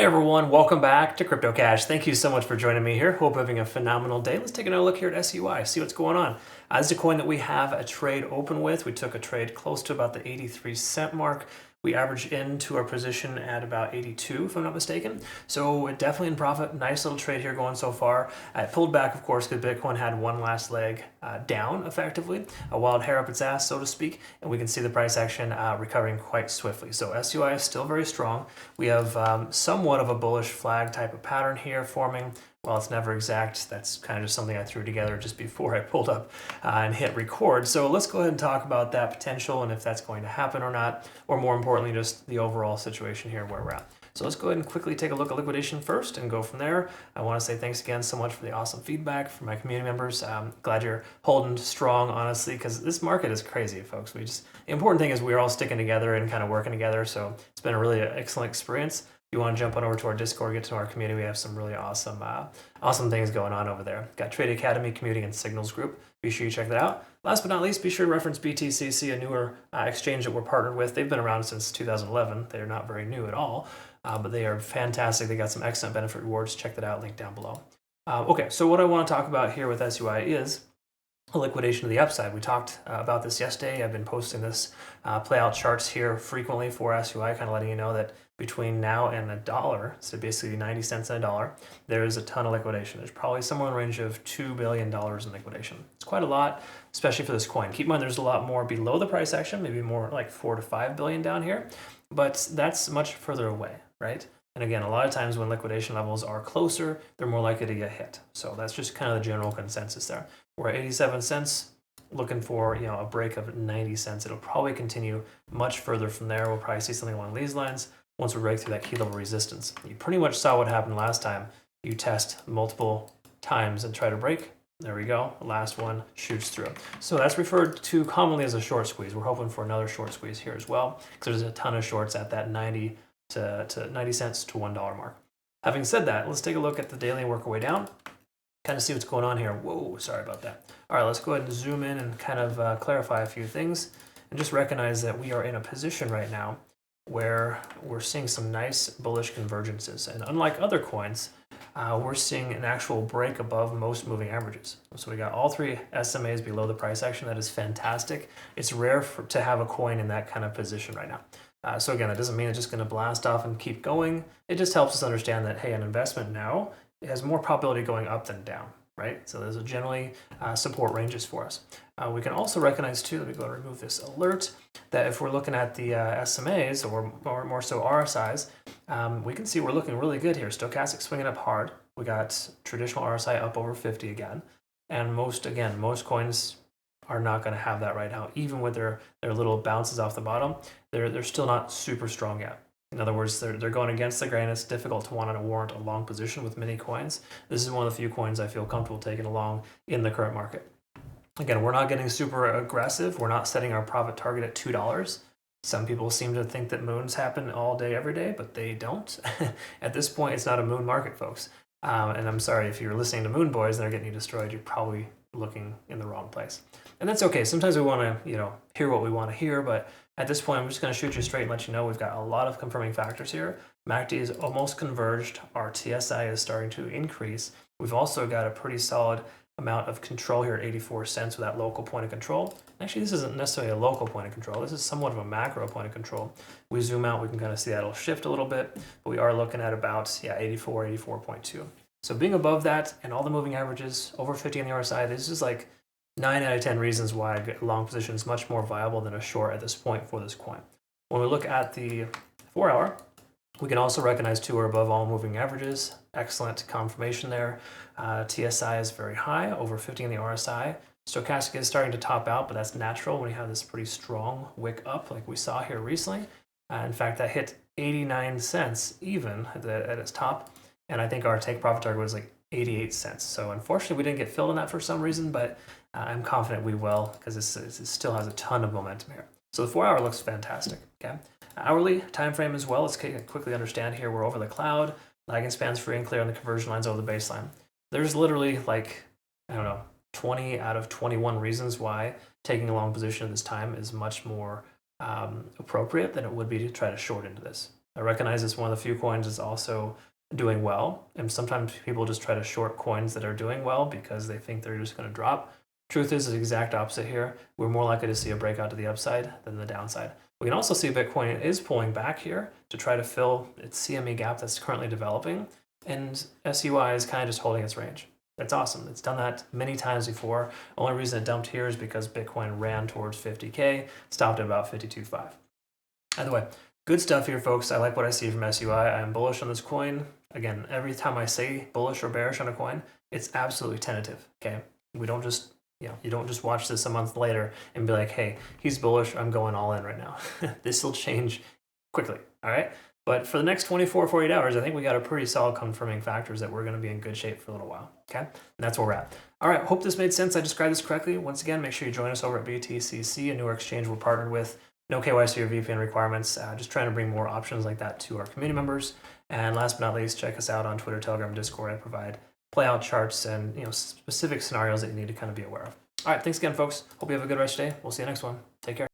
Hey everyone, welcome back to CryptoCache. Thank you so much for joining me here. Hope you're having a phenomenal day. Let's take another look here at SUI, see what's going on. This is a coin that we have a trade open with. We took a trade close to about the 83 cent mark. We averaged into our position at about 82, if I'm not mistaken. So definitely in profit. Nice little trade here going so far. It pulled back, of course, because Bitcoin had one last leg down, effectively. A wild hair up its ass, so to speak. And we can see the price action recovering quite swiftly. So SUI is still very strong. We have somewhat of a bullish flag type of pattern here forming. While it's never exact, that's kind of just something I threw together just before I pulled up and hit record. So let's go ahead and talk about that potential and if that's going to happen or not, or more importantly, just the overall situation here where we're at. So let's go ahead and quickly take a look at liquidation first and go from there. I want to say thanks again so much for the awesome feedback from my community members. Glad you're holding strong, honestly, because this market is crazy, folks. The important thing is we're all sticking together and kind of working together. So it's been a really excellent experience. If you want to jump on over to our Discord, get to know our community, we have some really awesome things going on over there. Got Trade Academy, Community, and Signals group. Be sure you check that out. Last but not least, be sure to reference BTCC, a newer exchange that we're partnered with. They've been around since 2011. They're not very new at all, but they are fantastic. They got some excellent benefit rewards. Check that out, link down below. Okay, so what I want to talk about here with SUI is a liquidation of the upside. We talked about this yesterday. I've been posting this play out charts here frequently for SUI, kind of letting you know that between now and $1, so basically 90 cents and $1, there is a ton of liquidation. There's probably somewhere in the range of $2 billion in liquidation. It's quite a lot, especially for this coin. Keep in mind there's a lot more below the price action, maybe more like 4 to 5 billion down here, but that's much further away, right? And again, a lot of times when liquidation levels are closer, they're more likely to get hit. So that's just kind of the general consensus there. We're at 87 cents, looking for a break of 90 cents. It'll probably continue much further from there. We'll probably see something along these lines once we break through that key level resistance. You pretty much saw what happened last time. You test multiple times and try to break. There we go. The last one shoots through. So that's referred to commonly as a short squeeze. We're hoping for another short squeeze here as well, because there's a ton of shorts at that 90 cents to $1 mark. Having said that, let's take a look at the daily and work our way down. Kind of see what's going on here. Whoa, sorry about that. All right, let's go ahead and zoom in and kind of clarify a few things and just recognize that we are in a position right now where we're seeing some nice bullish convergences. And unlike other coins, we're seeing an actual break above most moving averages. So we got all three SMAs below the price action. That is fantastic. It's rare to have a coin in that kind of position right now. So again, that doesn't mean it's just going to blast off and keep going. It just helps us understand that, hey, an investment now has more probability going up than down, right? So those are generally support ranges for us. We can also recognize too, let me go and remove this alert, that if we're looking at the SMAs or more so RSIs, we can see we're looking really good here. Stochastic swinging up hard. We got traditional RSI up over 50 again. And most coins are not going to have that right now. Even with their little bounces off the bottom, they're still not super strong yet. In other words, they're going against the grain. It's difficult to want to warrant a long position with many coins. This is one of the few coins I feel comfortable taking along in the current market. Again, we're not getting super aggressive. We're not setting our profit target at $2. Some people seem to think that moons happen all day, every day, but they don't. At this point, it's not a moon market, folks. And I'm sorry if you're listening to Moon Boys and they're getting you destroyed, you're probably looking in the wrong place. And that's okay. Sometimes we want to, hear what we want to hear, but at this point, I'm just going to shoot you straight and let you know we've got a lot of confirming factors here. MACD is almost converged. Our TSI is starting to increase. We've also got a pretty solid amount of control here at 84 cents with that local point of control. Actually, this isn't necessarily a local point of control. This is somewhat of a macro point of control. We zoom out, we can kind of see that it'll shift a little bit, but we are looking at about 84, 84.2. So being above that and all the moving averages over 50 on the RSI, this is like 9 out of 10 reasons why a long position is much more viable than a short at this point for this coin. When we look at the 4 hour, we can also recognize two are above all moving averages. Excellent confirmation there. TSI is very high, over 50 in the RSI. Stochastic is starting to top out, but that's natural when you have this pretty strong wick up like we saw here recently. In fact, that hit 89 cents even at its top. And I think our take profit target was like 88 cents. So unfortunately, we didn't get filled on that for some reason, but I'm confident we will because this still has a ton of momentum here. So the 4 hour looks fantastic, okay? Hourly time frame as well. Let's quickly understand here. We're over the cloud. Lagging spans free and clear on the conversion lines over the baseline. There's literally 20 out of 21 reasons why taking a long position at this time is much more appropriate than it would be to try to short into this. I recognize it's one of the few coins that's also doing well. And sometimes people just try to short coins that are doing well because they think they're just going to drop. Truth is the exact opposite here. We're more likely to see a breakout to the upside than the downside. We can also see Bitcoin is pulling back here to try to fill its CME gap that's currently developing. And SUI is kind of just holding its range. That's awesome. It's done that many times before. Only reason it dumped here is because Bitcoin ran towards 50K, stopped at about 52.5. Either way, good stuff here, folks. I like what I see from SUI. I'm bullish on this coin. Again, every time I say bullish or bearish on a coin, it's absolutely tentative, okay? We don't just, you don't just watch this a month later and be like, hey, he's bullish, I'm going all in right now. This will change quickly, all right? But for the next 24, 48 hours, I think we got a pretty solid confirming factors that we're going to be in good shape for a little while, okay? And that's where we're at. All right, hope this made sense. I described this correctly. Once again, make sure you join us over at BTCC, a newer exchange we're partnered with. No KYC or VPN requirements, just trying to bring more options like that to our community members. And last but not least, check us out on Twitter, Telegram, Discord. I provide playout charts and specific scenarios that you need to kind of be aware of. All right, thanks again, folks. Hope you have a good rest of your day. We'll see you next one. Take care.